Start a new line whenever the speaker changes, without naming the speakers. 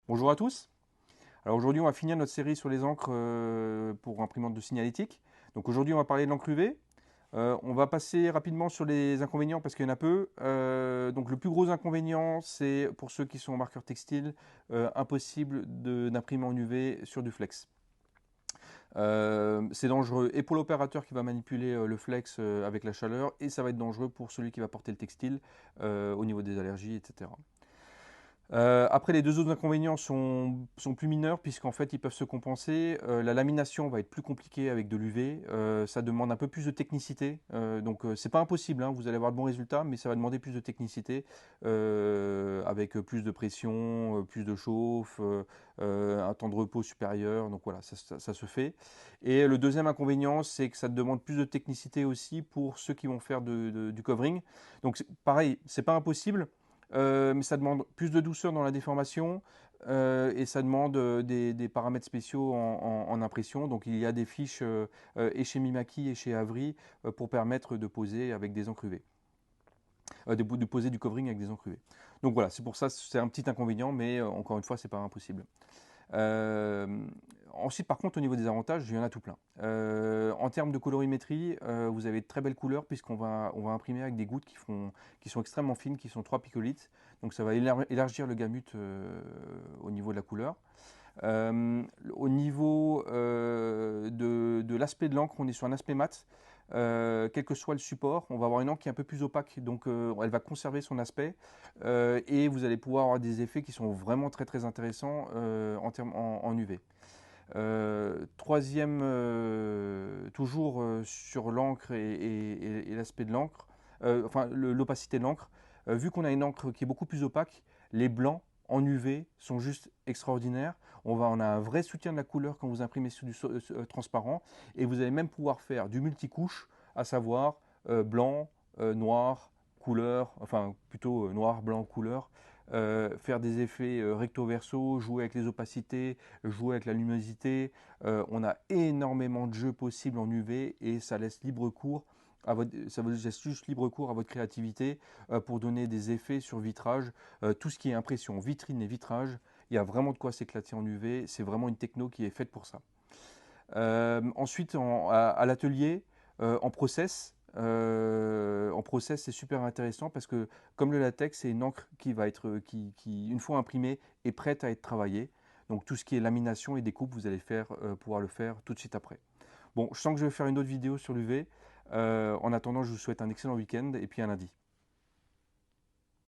Bonjour à tous. Alors aujourd'hui, on va finir notre série sur les encres pour imprimante de signalétique. Donc aujourd'hui, on va parler de l'encre UV. On va passer rapidement sur les inconvénients parce qu'il y en a peu. Donc le plus gros inconvénient, c'est pour ceux qui sont marqueurs textiles, impossible d'imprimer en UV sur du flex. C'est dangereux et pour l'opérateur qui va manipuler le flex avec la chaleur, et ça va être dangereux pour celui qui va porter le textile au niveau des allergies, etc. Après, les deux autres inconvénients sont plus mineurs puisqu'en fait ils peuvent se compenser. La lamination va être plus compliquée avec de l'UV. Ça demande un peu plus de technicité. C'est pas impossible, hein, vous allez avoir de bons résultats, mais ça va demander plus de technicité avec plus de pression, plus de chauffe, un temps de repos supérieur. Donc voilà, ça se fait. Et le deuxième inconvénient, c'est que ça demande plus de technicité aussi pour ceux qui vont faire du covering. Donc pareil, c'est pas impossible. Mais ça demande plus de douceur dans la déformation et ça demande des paramètres spéciaux en impression. Donc il y a des fiches et chez Mimaki et chez Avery pour permettre de poser avec des encres UV, de poser du covering avec des encres UV. Donc voilà, c'est pour ça, c'est un petit inconvénient, mais encore une fois, c'est pas impossible. Euh, Ensuite, par contre, au niveau des avantages, il y en a tout plein. En termes de colorimétrie, vous avez de très belles couleurs on va imprimer avec des gouttes qui sont extrêmement fines, qui sont 3 picolitres. Donc ça va élargir le gamut au niveau de la couleur. Au niveau de l'aspect de l'encre, on est sur un aspect mat. Quel que soit le support, on va avoir une encre qui est un peu plus opaque, donc elle va conserver son aspect et vous allez pouvoir avoir des effets qui sont vraiment très intéressants en UV. Troisième, toujours sur l'encre et l'aspect de l'encre, enfin l'opacité de l'encre, vu qu'on a une encre qui est beaucoup plus opaque, les blancs en UV sont juste extraordinaires. On a un vrai soutien de la couleur quand vous imprimez sur du transparent et vous allez même pouvoir faire du multicouche, à savoir blanc, noir, couleur, enfin plutôt noir, blanc, couleur. Faire des effets recto-verso, jouer avec les opacités, jouer avec la luminosité. On a énormément de jeux possibles en UV et ça laisse libre cours ça vous laisse juste libre cours à votre créativité pour donner des effets sur vitrage. Tout ce qui est impression, vitrine et vitrage, il y a vraiment de quoi s'éclater en UV. C'est vraiment une techno qui est faite pour ça. Ensuite, à l'atelier, en process, c'est super intéressant parce que comme le latex, c'est une encre qui va être, qui, une fois imprimée, est prête à être travaillée. Donc tout ce qui est lamination et découpe, vous allez pouvoir le faire tout de suite après. Bon, je sens que je vais faire une autre vidéo sur l'UV. En attendant, je vous souhaite un excellent week-end et puis un lundi.